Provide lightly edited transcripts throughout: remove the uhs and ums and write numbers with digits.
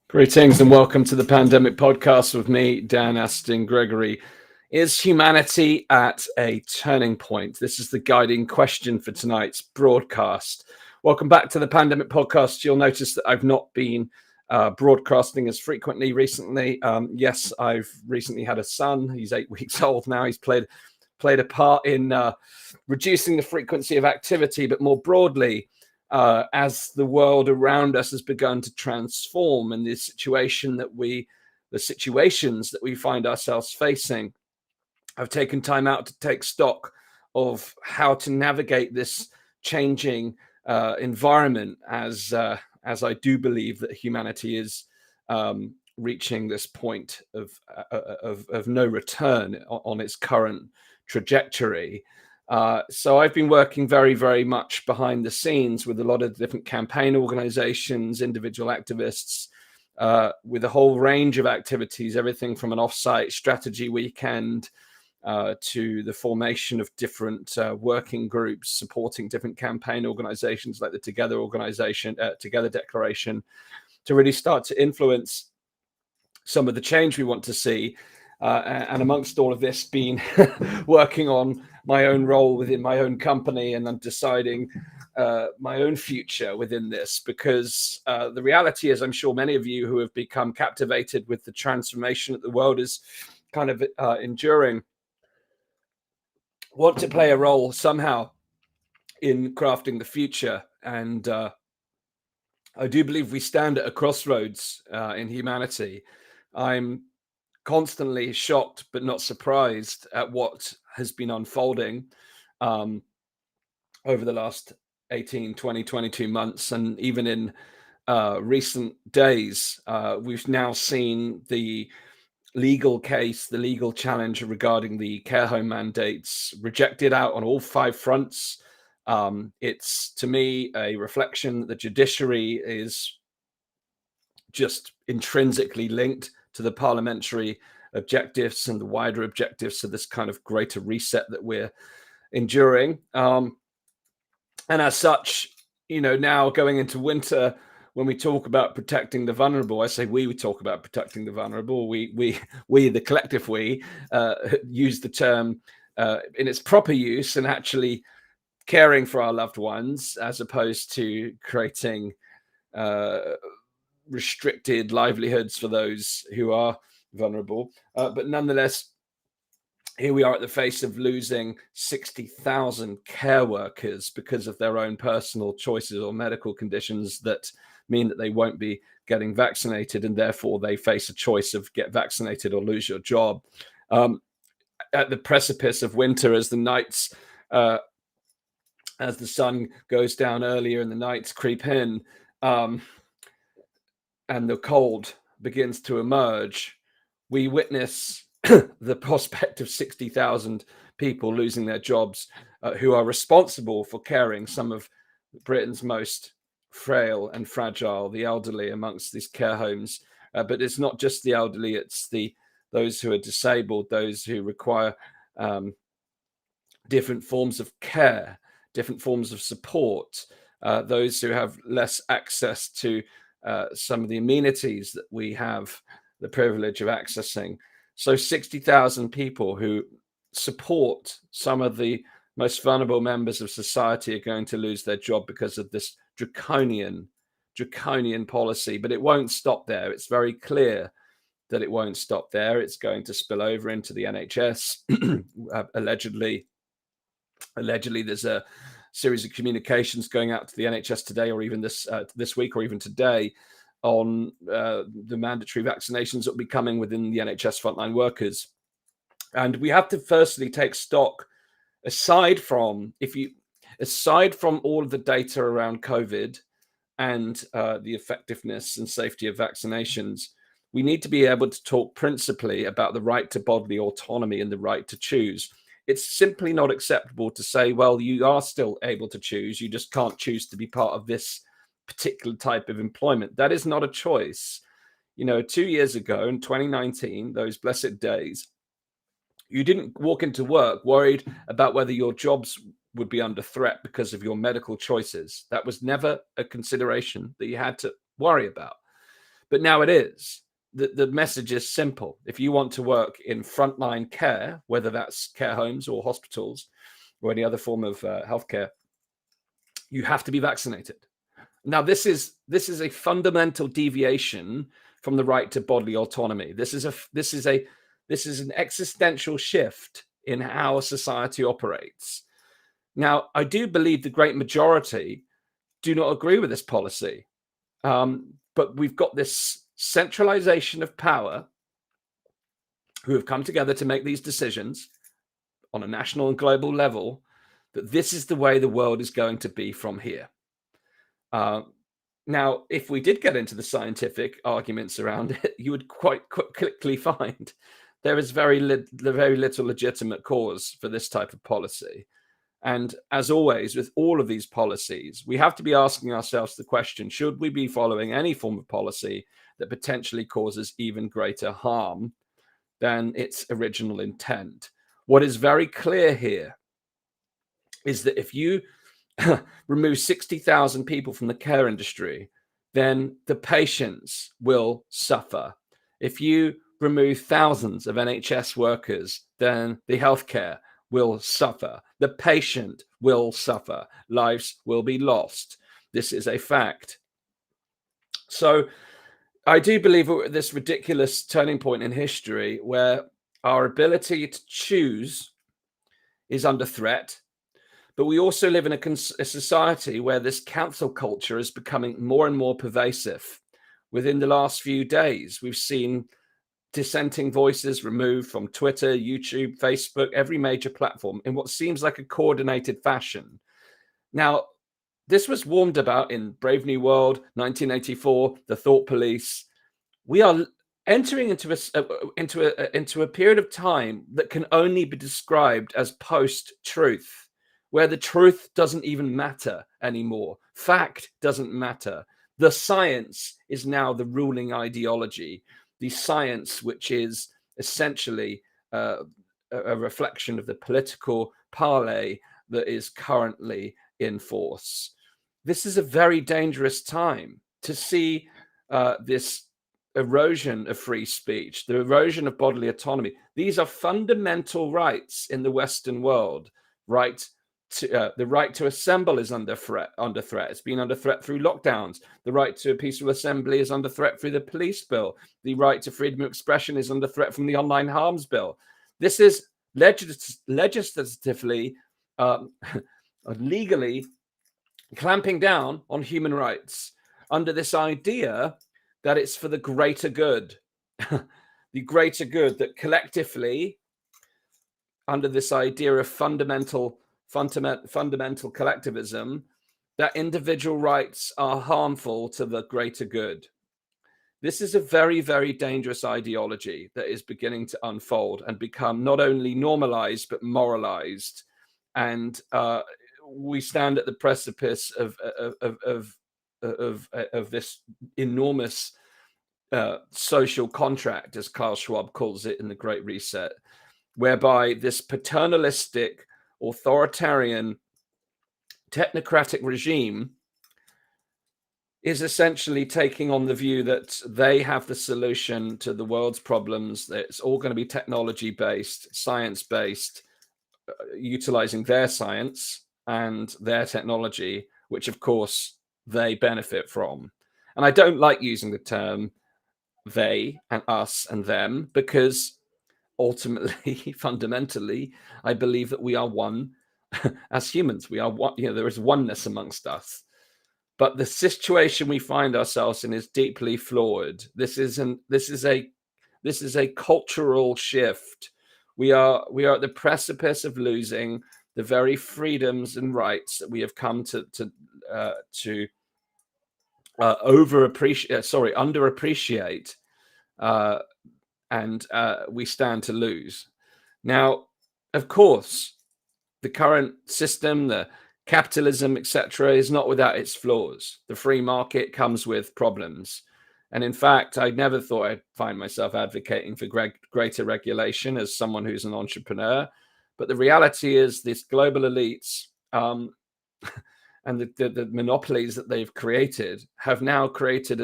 Greetings and welcome to the Pandemic Podcast with me, Dan Astin-Gregory. Is humanity at a turning point? This is the guiding question for tonight's broadcast. Welcome back to the Pandemic Podcast. You'll notice that I've not been broadcasting as frequently recently. Yes, I've recently had a son. He's 8 weeks old now. He's played a part in reducing the frequency of activity, but more broadly, as the world around us has begun to transform, and the situations that we find ourselves facing, I've taken time out to take stock of how to navigate this changing environment, as I do believe that humanity is reaching this point of no return on its current trajectory. So I've been working very, very much behind the scenes with a lot of different campaign organizations, individual activists, with a whole range of activities, everything from an offsite strategy weekend to the formation of different working groups supporting different campaign organizations like the Together Declaration, to really start to influence some of the change we want to see. And amongst all of this, been working on my own role within my own company, and I'm deciding my own future within this, because the reality is, I'm sure many of you who have become captivated with the transformation that the world is kind of enduring want to play a role somehow in crafting the future. And I do believe we stand at a crossroads in humanity. I'm constantly shocked but not surprised at what has been unfolding over the last 18, 20, 22 months. And even in recent days, we've now seen the legal case, the legal challenge regarding the care home mandates rejected out on all 5 fronts. It's, to me, a reflection that the judiciary is just intrinsically linked to the parliamentary objectives and the wider objectives of this kind of greater reset that we're enduring. And as such, now going into winter, when we talk about protecting the vulnerable, I say we talk about protecting the vulnerable. We the collective we, use the term in its proper use, and actually caring for our loved ones, as opposed to creating restricted livelihoods for those who are vulnerable. But nonetheless, here we are at the face of losing 60,000 care workers because of their own personal choices or medical conditions that mean that they won't be getting vaccinated, and therefore they face a choice of get vaccinated or lose your job. At the precipice of winter, as the sun goes down earlier and the nights creep in, and the cold begins to emerge, we witness the prospect of 60,000 people losing their jobs, who are responsible for caring some of Britain's most frail and fragile, the elderly, amongst these care homes. But it's not just the elderly, it's those who are disabled, those who require different forms of care, different forms of support, those who have less access to some of the amenities that we have the privilege of accessing. So 60,000 people who support some of the most vulnerable members of society are going to lose their job because of this draconian policy. But it won't stop there. It's very clear that it won't stop there. It's going to spill over into the NHS. Allegedly, there's a series of communications going out to the NHS today, or even this week, or even today, on the mandatory vaccinations that will be coming within the NHS frontline workers. And we have to firstly take stock, aside from all of the data around COVID and the effectiveness and safety of vaccinations, we need to be able to talk principally about the right to bodily autonomy and the right to choose. It's simply not acceptable to say, well, you are still able to choose, you just can't choose to be part of this particular type of employment. That is not a choice. 2 years ago in 2019, those blessed days, you didn't walk into work worried about whether your jobs would be under threat because of your medical choices. That was never a consideration that you had to worry about. But now it is. The message is simple. If you want to work in frontline care, whether that's care homes or hospitals or any other form of healthcare, you have to be vaccinated. Now, this is a fundamental deviation from the right to bodily autonomy. This is an existential shift in how society operates. Now, I do believe the great majority do not agree with this policy, but we've got this centralization of power who have come together to make these decisions on a national and global level, that this is the way the world is going to be from here. Now, if we did get into the scientific arguments around it, you would quite quickly find there is very little legitimate cause for this type of policy. And as always, with all of these policies, we have to be asking ourselves the question, should we be following any form of policy that potentially causes even greater harm than its original intent? What is very clear here is that if you remove 60,000 people from the care industry, then the patients will suffer. If you remove thousands of NHS workers, then the healthcare will suffer. The patient will suffer. Lives will be lost. This is a fact. So I do believe we're at this ridiculous turning point in history where our ability to choose is under threat. But we also live in a society where this cancel culture is becoming more and more pervasive. Within the last few days, we've seen dissenting voices removed from Twitter, YouTube, Facebook, every major platform in what seems like a coordinated fashion. Now, this was warned about in Brave New World, 1984, The Thought Police. We are entering into a period of time that can only be described as post-truth, where the truth doesn't even matter anymore. Fact doesn't matter. The science is now the ruling ideology. The science, which is essentially a reflection of the political parley that is currently in force. This is a very dangerous time to see this erosion of free speech, the erosion of bodily autonomy. These are fundamental rights in the Western world. The right to assemble is under threat. It's been under threat through lockdowns. The right to a peaceful assembly is under threat through the police bill. The right to freedom of expression is under threat from the online harms bill. This is legislatively, legally clamping down on human rights under this idea that it's for the greater good. The greater good, that collectively, under this idea of fundamental collectivism, that individual rights are harmful to the greater good. This is a very, very dangerous ideology that is beginning to unfold and become not only normalized, but moralized. And we stand at the precipice of this enormous social contract, as Klaus Schwab calls it in The Great Reset, whereby this paternalistic, authoritarian, technocratic regime is essentially taking on the view that they have the solution to the world's problems, that it's all going to be technology-based, science-based, utilizing their science and their technology, which of course they benefit from. And I don't like using the term they and us and them, because ultimately, fundamentally, I believe that we are one as humans. We are one, there is oneness amongst us. But the situation we find ourselves in is deeply flawed. This is a cultural shift. We are at the precipice of losing the very freedoms and rights that we have come to underappreciate, and we stand to lose. Now, of course, the current system, the capitalism, etc., is not without its flaws. The free market comes with problems. And in fact, I never thought I'd find myself advocating for greater regulation as someone who's an entrepreneur. But the reality is these global elites and the monopolies that they've created have now created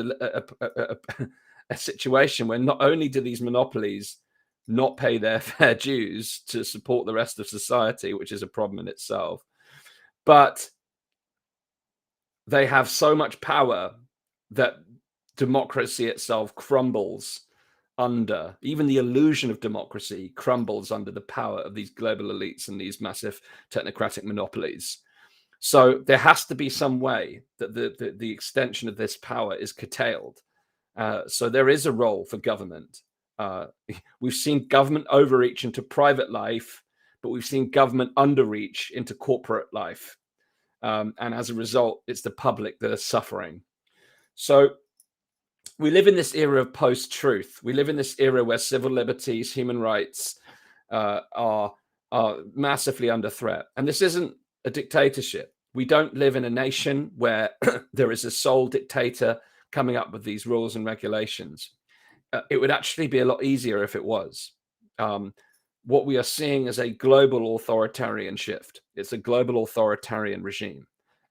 a situation where not only do these monopolies not pay their fair dues to support the rest of society, which is a problem in itself, but they have so much power that democracy itself crumbles under, even the illusion of democracy crumbles under the power of these global elites and these massive technocratic monopolies. So there has to be some way that the extension of this power is curtailed. So there is a role for government. We've seen government overreach into private life, but we've seen government underreach into corporate life. And as a result, it's the public that are suffering. So we live in this era of post-truth. We live in this era where civil liberties, human rights are massively under threat. And this isn't a dictatorship. We don't live in a nation where there is a sole dictator coming up with these rules and regulations. It would actually be a lot easier if it was. What we are seeing is a global authoritarian shift. It's a global authoritarian regime.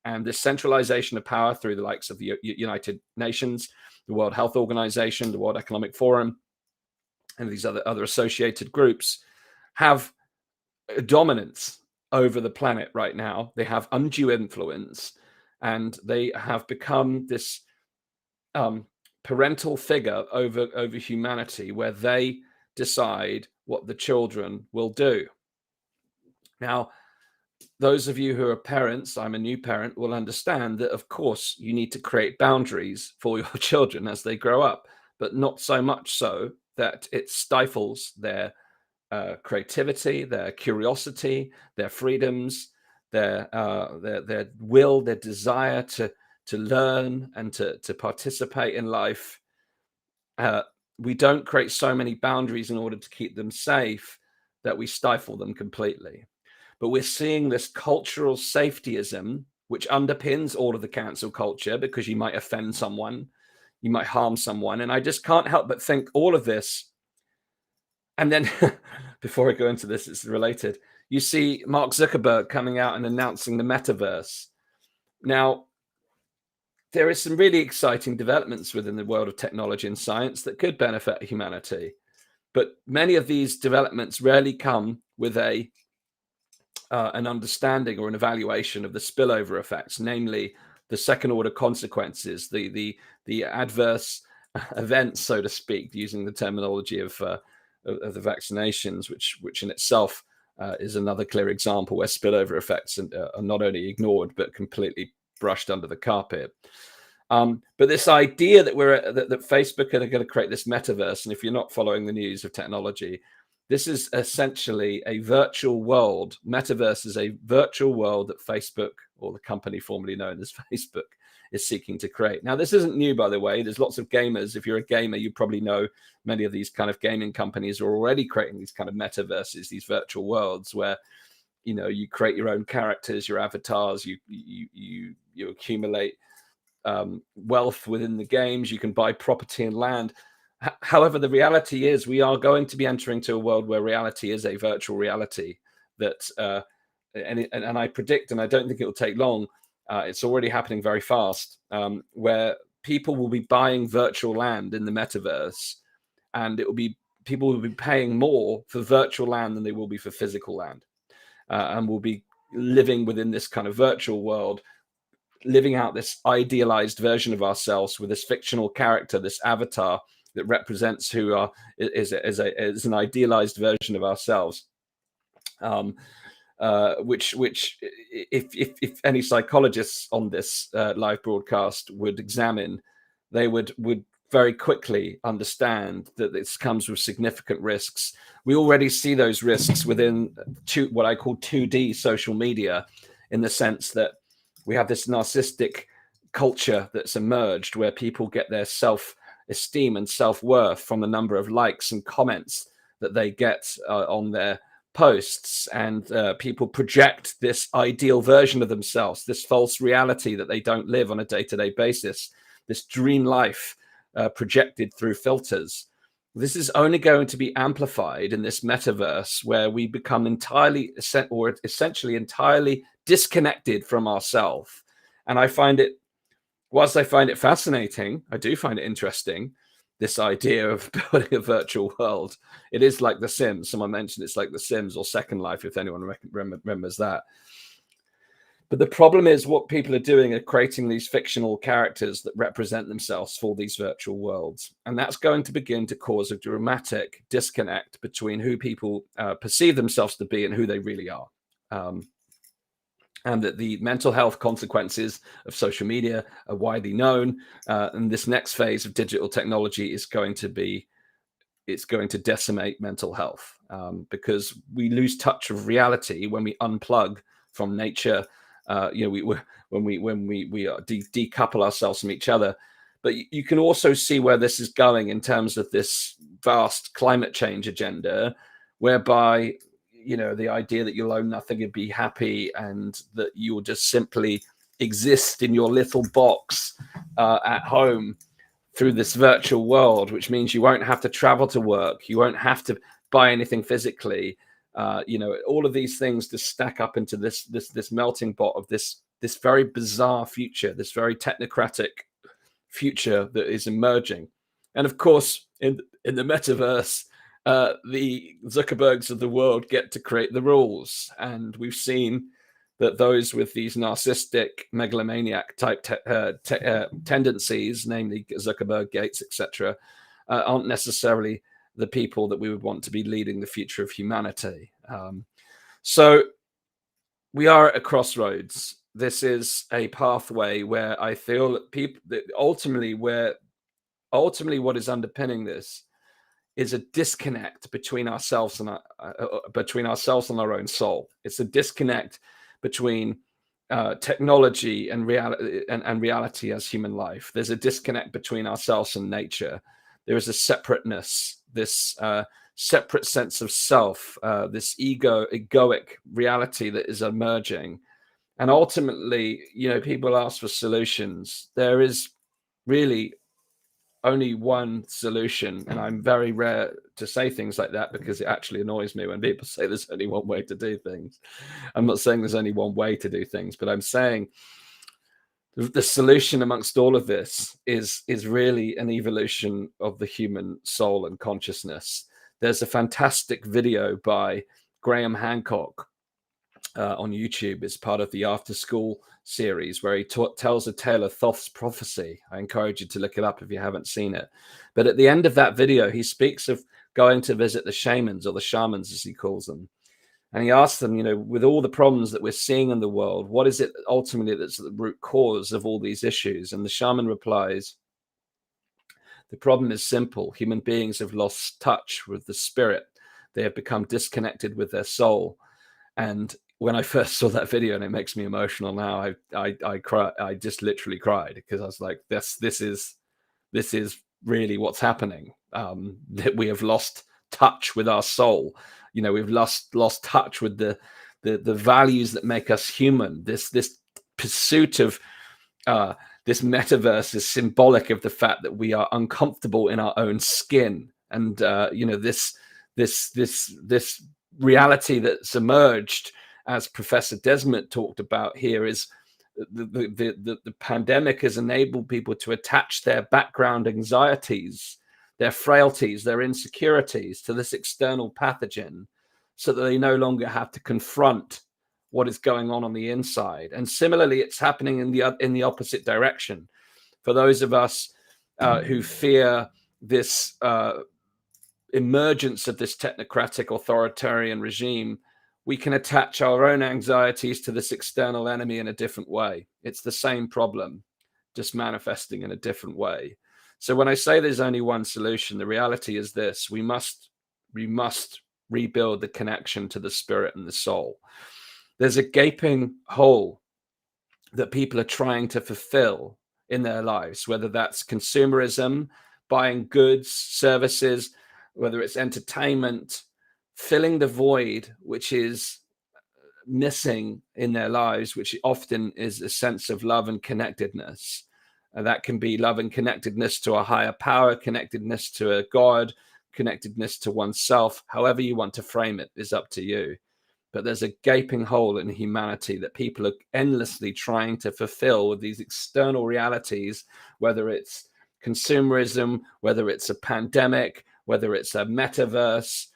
And this centralization of power through the likes of the United Nations, the World Health Organization, the World Economic Forum, and these other associated groups have dominance over the planet right now. They have undue influence, and they have become this parental figure over humanity, where they decide what the children will do. Now, those of you who are parents, I'm a new parent, will understand that, of course, you need to create boundaries for your children as they grow up, but not so much so that it stifles their creativity, their curiosity, their freedoms, their will, their desire to learn and to participate in life. We don't create so many boundaries in order to keep them safe that we stifle them completely. But we're seeing this cultural safetyism, which underpins all of the cancel culture, because you might offend someone, you might harm someone. And I just can't help but think all of this. And then before I go into this, it's related. You see Mark Zuckerberg coming out and announcing the metaverse. Now, there is some really exciting developments within the world of technology and science that could benefit humanity. But many of these developments rarely come with an understanding or an evaluation of the spillover effects, namely the second order consequences, the adverse events, so to speak, using the terminology of the vaccinations, which in itself is another clear example where spillover effects are not only ignored but completely brushed under the carpet. But this idea that that Facebook are going to create this metaverse, and if you're not following the news of technology, this is essentially a virtual world. Metaverse is a virtual world that Facebook, or the company formerly known as Facebook, is seeking to create. Now, this isn't new, by the way. There's lots of gamers. If you're a gamer, you probably know many of these kind of gaming companies are already creating these kind of metaverses, these virtual worlds where, you know, you create your own characters, your avatars, you accumulate wealth within the games, you can buy property and land. However, the reality is we are going to be entering to a world where reality is a virtual reality that, and I predict, and I don't think it will take long, it's already happening very fast, where people will be buying virtual land in the metaverse, and people will be paying more for virtual land than they will be for physical land, and will be living within this kind of virtual world, living out this idealized version of ourselves with this fictional character, this avatar that represents who is an idealized version of ourselves. Which if any psychologists on this live broadcast would examine, they would very quickly understand that this comes with significant risks. We already see those risks within what I call 2D social media, in the sense that we have this narcissistic culture that's emerged where people get their self-esteem and self-worth from the number of likes and comments that they get on their posts, and people project this ideal version of themselves, this false reality that they don't live on a day-to-day basis, this dream life projected through filters. This is only going to be amplified in this metaverse, where we become essentially entirely disconnected from ourselves. And I find it, whilst I find it fascinating, I do find it interesting, this idea of building a virtual world. It is like The Sims. Someone mentioned it's like The Sims or Second Life, if anyone remembers that. But the problem is what people are doing are creating these fictional characters that represent themselves for these virtual worlds. And that's going to begin to cause a dramatic disconnect between who people perceive themselves to be and who they really are. And that the mental health consequences of social media are widely known. And this next phase of digital technology is going to be, it's going to decimate mental health because we lose touch of reality when we unplug from nature. When we decouple ourselves from each other. But you can also see where this is going in terms of this vast climate change agenda, whereby, you know, the idea that you'll own nothing and be happy and that you will just simply exist in your little box at home through this virtual world, which means you won't have to travel to work, you won't have to buy anything physically. You know, all of these things just stack up into this melting pot of this very bizarre future, this very technocratic future that is emerging. And of course, in the metaverse, the Zuckerbergs of the world get to create the rules, and we've seen that those with these narcissistic megalomaniac type tendencies, namely Zuckerberg, Gates, etc., aren't necessarily the people that we would want to be leading the future of humanity. So we are at a crossroads. This is a pathway where I feel that people, that ultimately what is underpinning this is a disconnect between ourselves and our own soul. It's a disconnect between technology and reality as human life. There's a disconnect between ourselves and nature. There is a separateness, this separate sense of self, this egoic reality that is emerging. And ultimately, you know, people ask for solutions. There is really only one solution, and I'm very rare to say things like that because it actually annoys me when people say there's only one way to do things. I'm not saying there's only one way to do things, but I'm saying the solution amongst all of this is really an evolution of the human soul and consciousness. There's a fantastic video by Graham Hancock on YouTube. It's part of the After School series where he tells a tale of Thoth's prophecy. I encourage you to look it up if you haven't seen it. But at the end of that video, he speaks of going to visit the shamans, or the shamans as he calls them. And he asks them, you know, with all the problems that we're seeing in the world, what is it ultimately that's the root cause of all these issues? And the shaman replies, the problem is simple. Human beings have lost touch with the spirit. They have become disconnected with their soul. And when I first saw that video, and it makes me emotional now, I cried. I just literally cried because I was like, this is really what's happening. That we have lost touch with our soul. You know, we've lost touch with the values that make us human. This pursuit of this metaverse is symbolic of the fact that we are uncomfortable in our own skin, and you know, this reality that's emerged, as Professor Desmond talked about here, is the pandemic has enabled people to attach their background anxieties, their frailties, their insecurities to this external pathogen, so that they no longer have to confront what is going on the inside. And similarly, it's happening in the opposite direction. For those of us who fear this emergence of this technocratic authoritarian regime, we can attach our own anxieties to this external enemy in a different way. It's the same problem, just manifesting in a different way. So when I say there's only one solution, the reality is this: we must rebuild the connection to the spirit and the soul. There's a gaping hole that people are trying to fulfill in their lives, whether that's consumerism, buying goods, services, whether it's entertainment, filling the void which is missing in their lives, which often is a sense of love and connectedness. And that can be love and connectedness to a higher power, connectedness to a God, connectedness to oneself. However you want to frame it is up to you. But there's a gaping hole in humanity that people are endlessly trying to fulfill with these external realities, whether it's consumerism, whether it's a pandemic, whether it's a metaverse.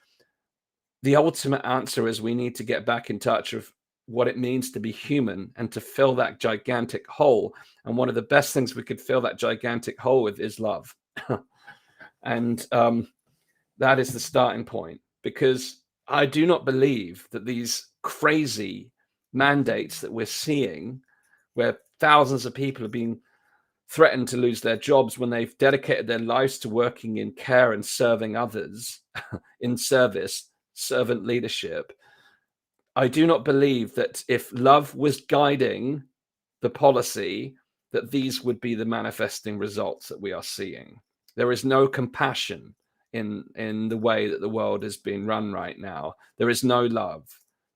The ultimate answer is we need to get back in touch with what it means to be human and to fill that gigantic hole. And one of the best things we could fill that gigantic hole with is love. And that is the starting point, because I do not believe that these crazy mandates that we're seeing, where thousands of people have been threatened to lose their jobs when they've dedicated their lives to working in care and serving others in service, servant leadership. I do not believe that if love was guiding the policy, that these would be the manifesting results that we are seeing. There is no compassion in the way that the world is being run right now. There is no love.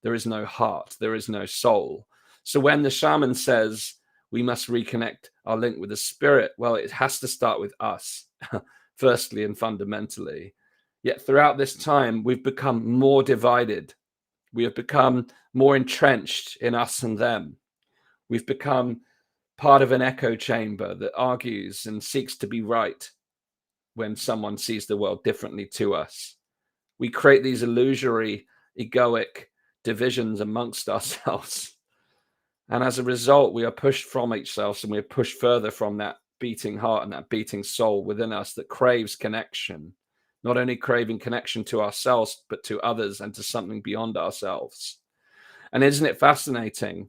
There is no heart. There is no soul. So when the shaman says we must reconnect our link with the spirit, well, it has to start with us, firstly and fundamentally. Yet throughout this time, we've become more divided. We have become more entrenched in us and them. We've become part of an echo chamber that argues and seeks to be right when someone sees the world differently to us. We create these illusory, egoic divisions amongst ourselves. And as a result, we are pushed from ourselves, and we are pushed further from that beating heart and that beating soul within us that craves connection, not only craving connection to ourselves, but to others and to something beyond ourselves. And isn't it fascinating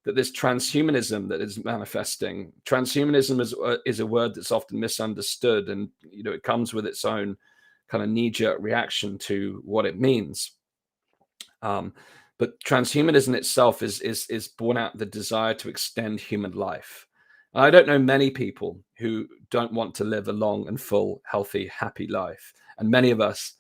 that this transhumanism that is manifesting, transhumanism is a word that's often misunderstood, and it comes with its own kind of knee-jerk reaction to what it means. But transhumanism itself is born out of the desire to extend human life. I don't know many people who don't want to live a long and full, healthy, happy life. And many of us,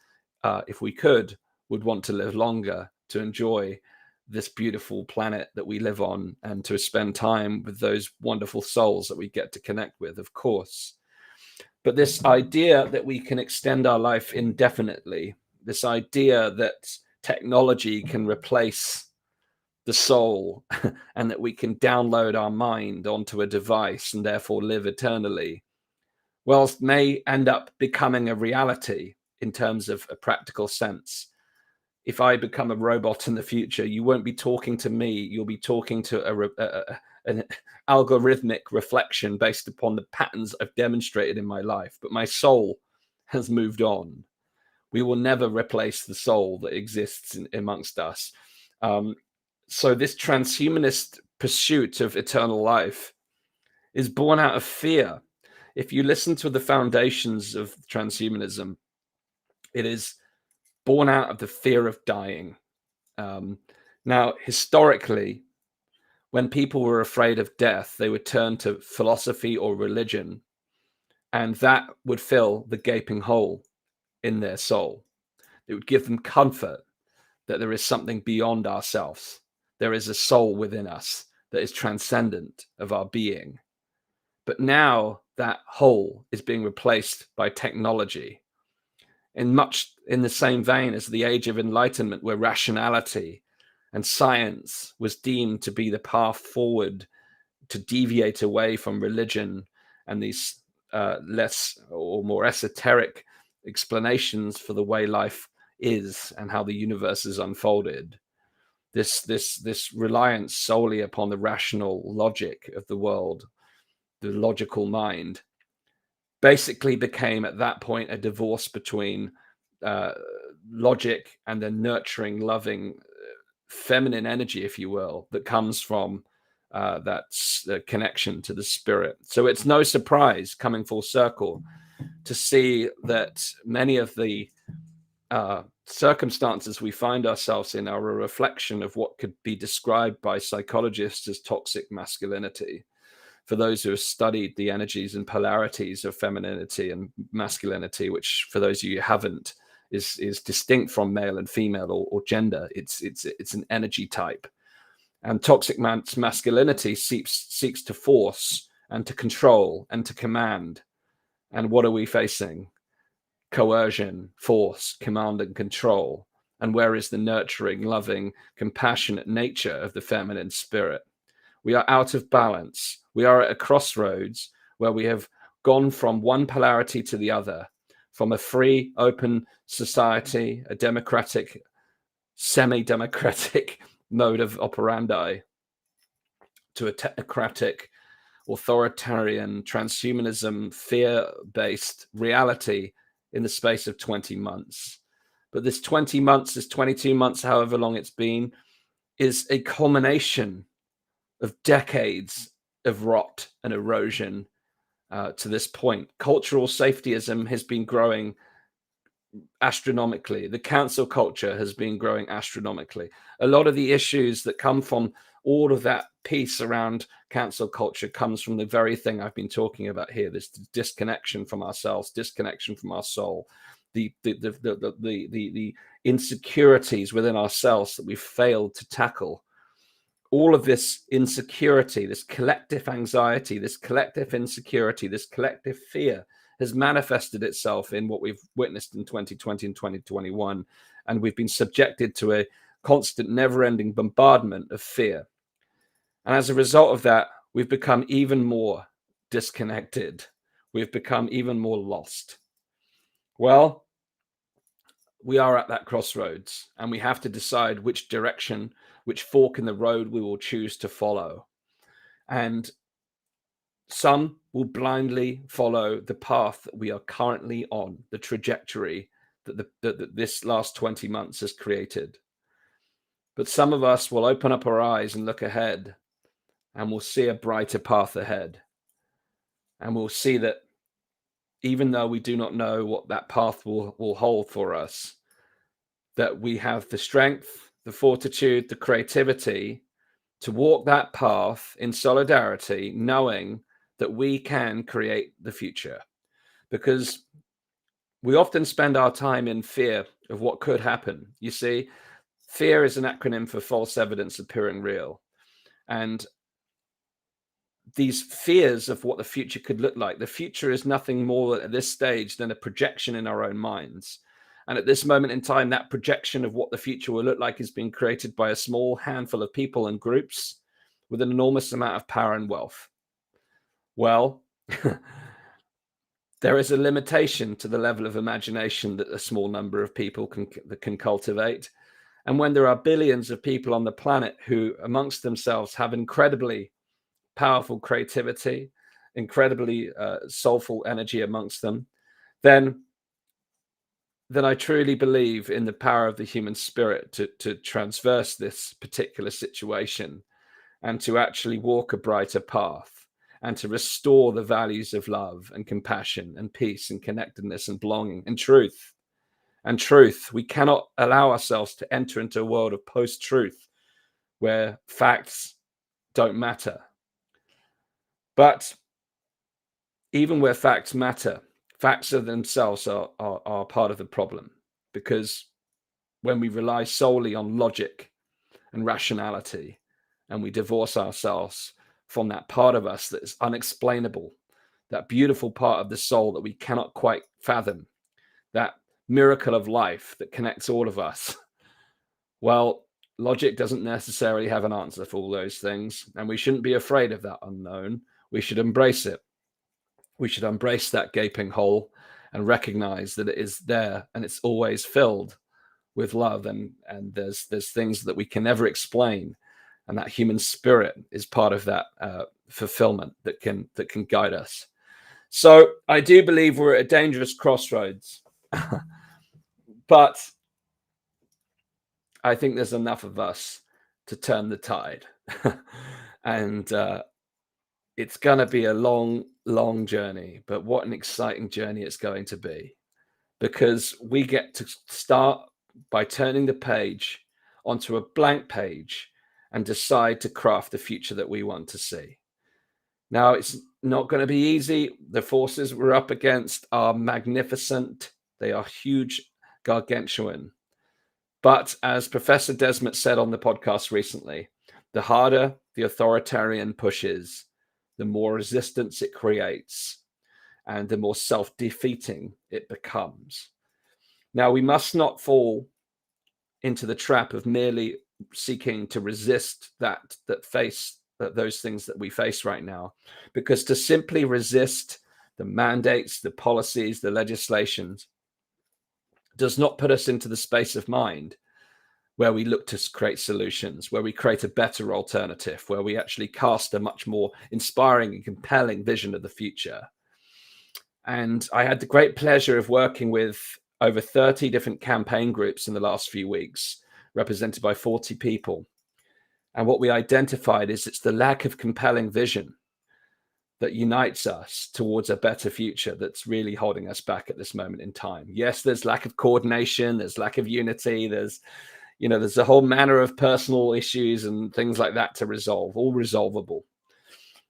if we could, would want to live longer to enjoy this beautiful planet that we live on and to spend time with those wonderful souls that we get to connect with, of course. But this idea that we can extend our life indefinitely, this idea that technology can replace the soul and that we can download our mind onto a device and therefore live eternally, well, may end up becoming a reality in terms of a practical sense. If I become a robot in the future, you won't be talking to me. You'll be talking to an algorithmic reflection based upon the patterns I've demonstrated in my life. But my soul has moved on. We will never replace the soul that exists amongst us. So this transhumanist pursuit of eternal life is born out of fear. If you listen to the foundations of transhumanism, it is born out of the fear of dying. Now, historically, when people were afraid of death, they would turn to philosophy or religion, and that would fill the gaping hole in their soul. It would give them comfort that there is something beyond ourselves. There is a soul within us that is transcendent of our being. But now that hole is being replaced by technology, in much in the same vein as the Age of Enlightenment, where rationality and science was deemed to be the path forward to deviate away from religion and these less or more esoteric explanations for the way life is and how the universe is unfolded. This reliance solely upon the rational logic of the world, the logical mind, basically became at that point a divorce between logic and the nurturing, loving, feminine energy, if you will, that comes from that connection to the spirit. So it's no surprise, coming full circle, to see that many of the circumstances we find ourselves in are a reflection of what could be described by psychologists as toxic masculinity. For those who have studied the energies and polarities of femininity and masculinity, which for those of you who haven't, is distinct from male and female or gender. It's an energy type. And toxic masculinity seeks to force and to control and to command. And what are we facing? Coercion, force, command and control. And where is the nurturing, loving, compassionate nature of the feminine spirit? We are out of balance. We are at a crossroads where we have gone from one polarity to the other, from a free, open society, a democratic, semi-democratic mode of operandi, to a technocratic, authoritarian, transhumanism, fear-based reality in the space of 20 months. But this 20 months, this 22 months, however long it's been, is a culmination of decades of rot and erosion to this point. Cultural safetyism has been growing astronomically. The cancel culture has been growing astronomically. A lot of the issues that come from all of that piece around cancel culture comes from the very thing I've been talking about here, this disconnection from ourselves, disconnection from our soul, the insecurities within ourselves that we've failed to tackle. All of this insecurity, this collective anxiety, this collective insecurity, this collective fear has manifested itself in what we've witnessed in 2020 and 2021. And we've been subjected to a constant, never-ending bombardment of fear. And as a result of that, we've become even more disconnected. We've become even more lost. Well, we are at that crossroads, and we have to decide which direction, which fork in the road we will choose to follow. And some will blindly follow the path that we are currently on, the trajectory that this last 20 months has created. But some of us will open up our eyes and look ahead, and we'll see a brighter path ahead. And we'll see that even though we do not know what that path will hold for us, that we have the strength, the fortitude, the creativity to walk that path in solidarity, knowing that we can create the future. Because we often spend our time in fear of what could happen. You see, fear is an acronym for false evidence appearing real. And these fears of what the future could look like, the future is nothing more at this stage than a projection in our own minds. And at this moment in time, that projection of what the future will look like is being created by a small handful of people and groups with an enormous amount of power and wealth. Well, there is a limitation to the level of imagination that a small number of people can cultivate. And when there are billions of people on the planet who amongst themselves have incredibly powerful creativity, incredibly soulful energy amongst them, then I truly believe in the power of the human spirit to transverse this particular situation and to actually walk a brighter path and to restore the values of love and compassion and peace and connectedness and belonging and truth. And truth, we cannot allow ourselves to enter into a world of post-truth where facts don't matter. But even where facts matter, facts of themselves are part of the problem, because when we rely solely on logic and rationality and we divorce ourselves from that part of us that is unexplainable, that beautiful part of the soul that we cannot quite fathom, that miracle of life that connects all of us, well, logic doesn't necessarily have an answer for all those things, and we shouldn't be afraid of that unknown. We should embrace it. We should embrace that gaping hole and recognize that it is there and it's always filled with love, and there's things that we can never explain, and that human spirit is part of that fulfillment that can guide us. So I do believe we're at a dangerous crossroads, but I think there's enough of us to turn the tide. And it's going to be a long journey, but what an exciting journey it's going to be, because we get to start by turning the page onto a blank page and decide to craft the future that we want to see. Now, it's not going to be easy. The forces we're up against are magnificent. They are huge, gargantuan. But as Professor Desmet said on the podcast recently, the harder the authoritarian pushes, the more resistance it creates, and the more self-defeating it becomes. Now, we must not fall into the trap of merely seeking to resist those things that we face right now, because to simply resist the mandates, the policies, the legislations, does not put us into the space of mind where we look to create solutions, where we create a better alternative, where we actually cast a much more inspiring and compelling vision of the future. And I had the great pleasure of working with over 30 different campaign groups in the last few weeks, represented by 40 people. And what we identified is it's the lack of compelling vision that unites us towards a better future that's really holding us back at this moment in time. Yes, there's lack of coordination, there's lack of unity, there's a whole manner of personal issues and things like that to resolve, all resolvable.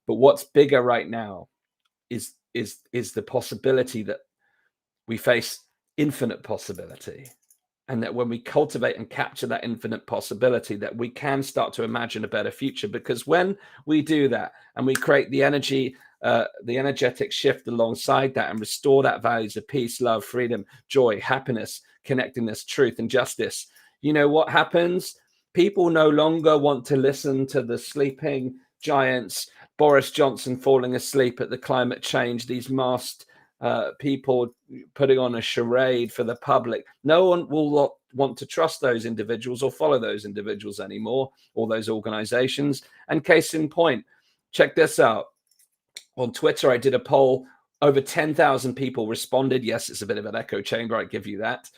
But what's bigger right now is the possibility that we face infinite possibility, and that when we cultivate and capture that infinite possibility, that we can start to imagine a better future. Because when we do that and we create the energy, the energetic shift alongside that, and restore that values of peace, love, freedom, joy, happiness, connectedness, truth, and justice, you know what happens? People no longer want to listen to the sleeping giants, Boris Johnson falling asleep at the climate change, these masked people putting on a charade for the public. No one will want to trust those individuals or follow those individuals anymore, or those organizations. And case in point, check this out. On Twitter, I did a poll. Over 10,000 people responded. Yes, it's a bit of an echo chamber, I give you that.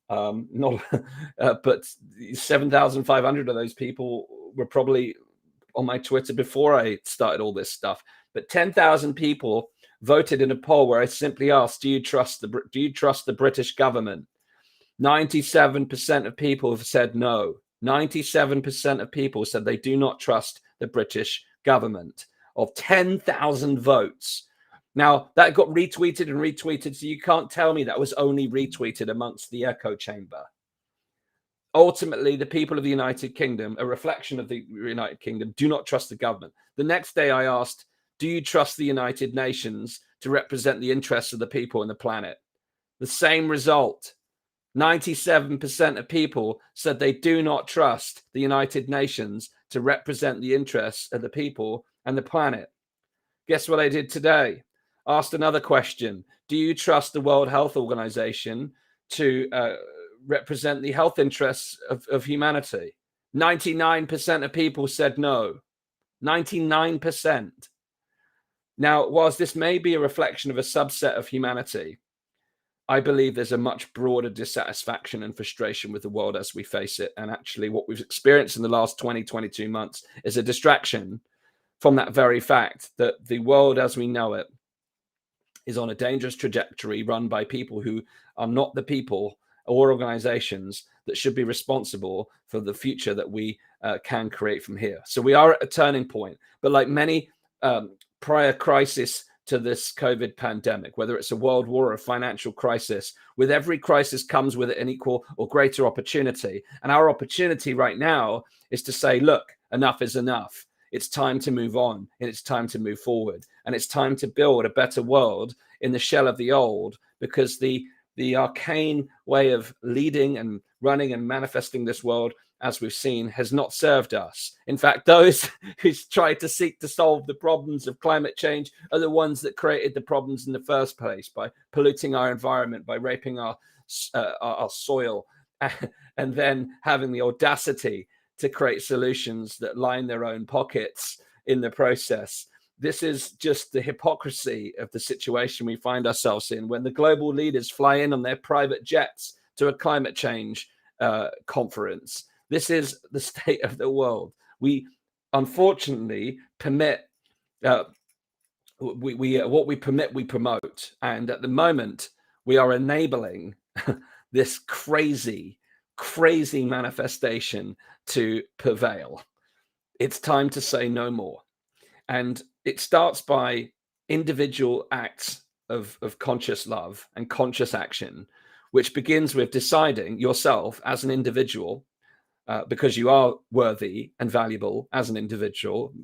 But 7,500 of those people were probably on my Twitter before I started all this stuff. But 10,000 people voted in a poll where I simply asked, do you trust the British government? 97% of people have said no. 97% of people said they do not trust the British government. Of 10,000 votes. Now, that got retweeted and retweeted, so you can't tell me that was only retweeted amongst the echo chamber. Ultimately, the people of the United Kingdom, a reflection of the United Kingdom, do not trust the government. The next day I asked, do you trust the United Nations to represent the interests of the people and the planet? The same result. 97% of people said they do not trust the United Nations to represent the interests of the people and the planet. Guess what I did today? Asked another question. Do you trust the World Health Organization to represent the health interests of humanity? 99% of people said no. 99%. Now, whilst this may be a reflection of a subset of humanity, I believe there's a much broader dissatisfaction and frustration with the world as we face it. And actually what we've experienced in the last 22 months is a distraction from that very fact that the world as we know it is on a dangerous trajectory run by people who are not the people or organizations that should be responsible for the future that we can create from here. So we are at a turning point, but like many prior crises to this COVID pandemic, whether it's a world war or a financial crisis, with every crisis comes with it an equal or greater opportunity. And our opportunity right now is to say, look, enough is enough. It's time to move on, and it's time to move forward, and it's time to build a better world in the shell of the old, because the arcane way of leading and running and manifesting this world, as we've seen, has not served us. In fact, those who try to seek to solve the problems of climate change are the ones that created the problems in the first place by polluting our environment, by raping our soil, and then having the audacity to create solutions that line their own pockets in the process. This is just the hypocrisy of the situation we find ourselves in when the global leaders fly in on their private jets to a climate change conference. This is the state of the world. We unfortunately permit, what we permit, we promote. And at the moment, we are enabling this crazy manifestation to prevail. It's time to say no more. And it starts by individual acts of conscious love and conscious action, which begins with deciding yourself as an individual, because you are worthy and valuable as an individual,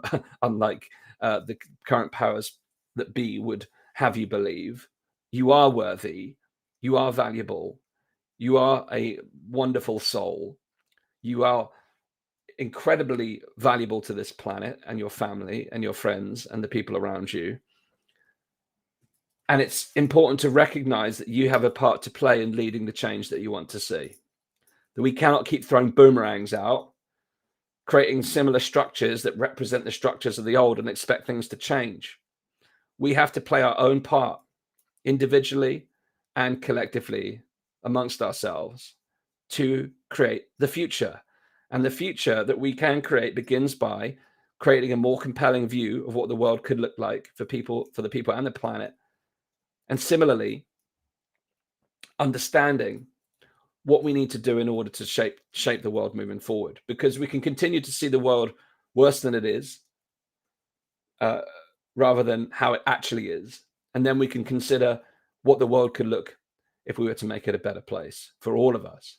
unlike the current powers that be would have you believe. You are worthy, you are valuable, you are a wonderful soul, you are incredibly valuable to this planet and your family and your friends and the people around you. And it's important to recognize that you have a part to play in leading the change that you want to see. That we cannot keep throwing boomerangs out, creating similar structures that represent the structures of the old and expect things to change. We have to play our own part individually and collectively amongst ourselves to create the future. And the future that we can create begins by creating a more compelling view of what the world could look like for the people and the planet. And similarly, understanding what we need to do in order to shape the world moving forward, because we can continue to see the world worse than it is, rather than how it actually is. And then we can consider what the world could look if we were to make it a better place for all of us.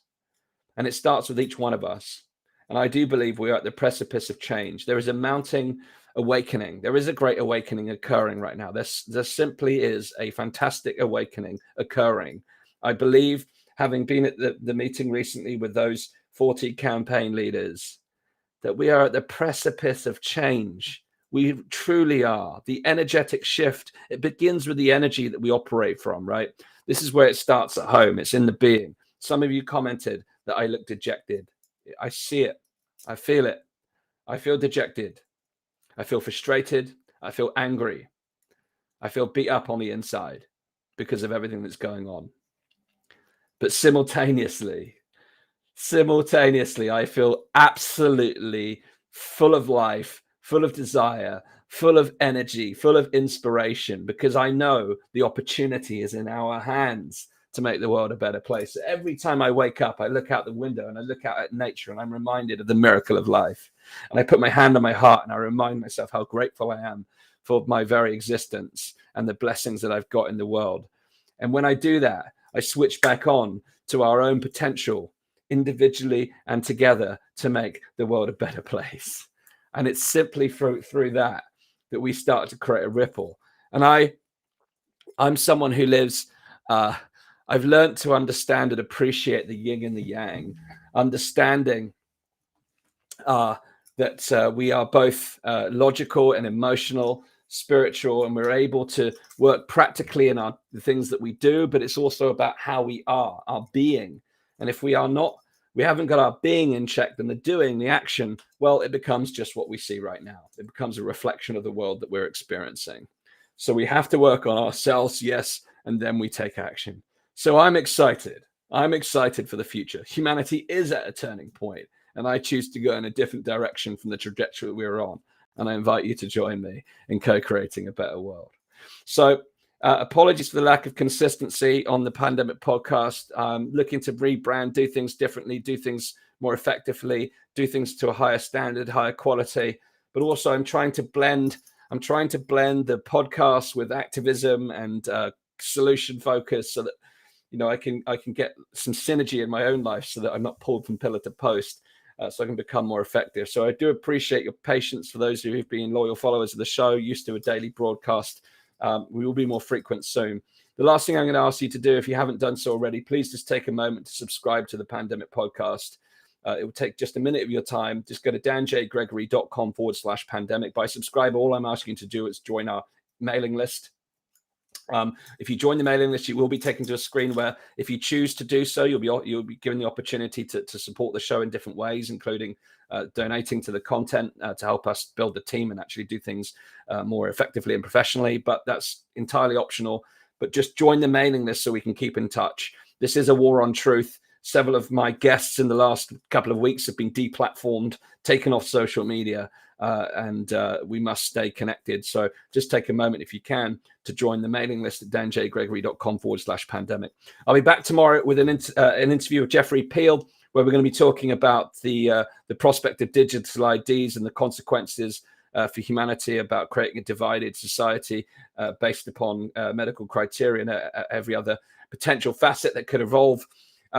And it starts with each one of us. And I do believe we are at the precipice of change. There is a mounting awakening. There is a great awakening occurring right now. There simply is a fantastic awakening occurring. I believe, having been at the meeting recently with those 40 campaign leaders, that we are at the precipice of change. We truly are. The energetic shift, it begins with the energy that we operate from, right? This is where it starts at home. It's in the being. Some of you commented that I look dejected. I see it. I feel it. I feel dejected. I feel frustrated. I feel angry. I feel beat up on the inside because of everything that's going on. But simultaneously, I feel absolutely full of life, full of desire, full of energy, full of inspiration, because I know the opportunity is in our hands to make the world a better place. So every time I wake up, I look out the window and I look out at nature and I'm reminded of the miracle of life. And I put my hand on my heart and I remind myself how grateful I am for my very existence and the blessings that I've got in the world. And when I do that, I switch back on to our own potential, individually and together, to make the world a better place. And it's simply through that we start to create a ripple. And I'm someone who lives, I've learned to understand and appreciate the yin and the yang, understanding that we are both logical and emotional, spiritual, and we're able to work practically in the things that we do, but it's also about how we are, our being. And if we haven't got our being in check, then the doing, the action, well, it becomes just what we see right now. It becomes a reflection of the world that we're experiencing. So we have to work on ourselves, yes, and then we take action. So I'm excited. I'm excited for the future. Humanity is at a turning point, and I choose to go in a different direction from the trajectory we're on. And I invite you to join me in co-creating a better world. So apologies for the lack of consistency on the Pandemic podcast. Looking to rebrand, do things differently, do things more effectively, do things to a higher standard, higher quality. But also I'm trying to blend the podcast with activism and solution focus, so that I can get some synergy in my own life, so that I'm not pulled from pillar to post, so I can become more effective. So I do appreciate your patience for those who've been loyal followers of the show, used to a daily broadcast. We will be more frequent soon. The last thing I'm going to ask you to do, if you haven't done so already, please just take a moment to subscribe to the Pandemic podcast. It will take just a minute of your time. Just go to danjgregory.com/pandemic. By subscribe, all I'm asking you to do is join our mailing list. If you join the mailing list, you will be taken to a screen where, if you choose to do so, you'll be given the opportunity to support the show in different ways, including donating to the content to help us build the team and actually do things more effectively and professionally. But that's entirely optional. But just join the mailing list so we can keep in touch. This is a war on truth. Several of my guests in the last couple of weeks have been deplatformed, taken off social media, and we must stay connected. So just take a moment, if you can, to join the mailing list at danjgregory.com/pandemic. I'll be back tomorrow with an interview with Jeffrey Peel, where we're going to be talking about the prospect of digital IDs and the consequences for humanity, about creating a divided society based upon medical criteria and every other potential facet that could evolve.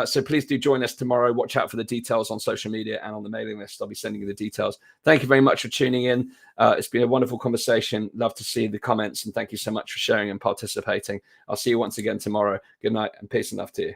So please do join us tomorrow. Watch out for the details on social media and on the mailing list. I'll be sending you the details. Thank you very much for tuning in. It's been a wonderful conversation. Love to see the comments, and thank you so much for sharing and participating. I'll see you once again tomorrow. Good night and peace and love to you.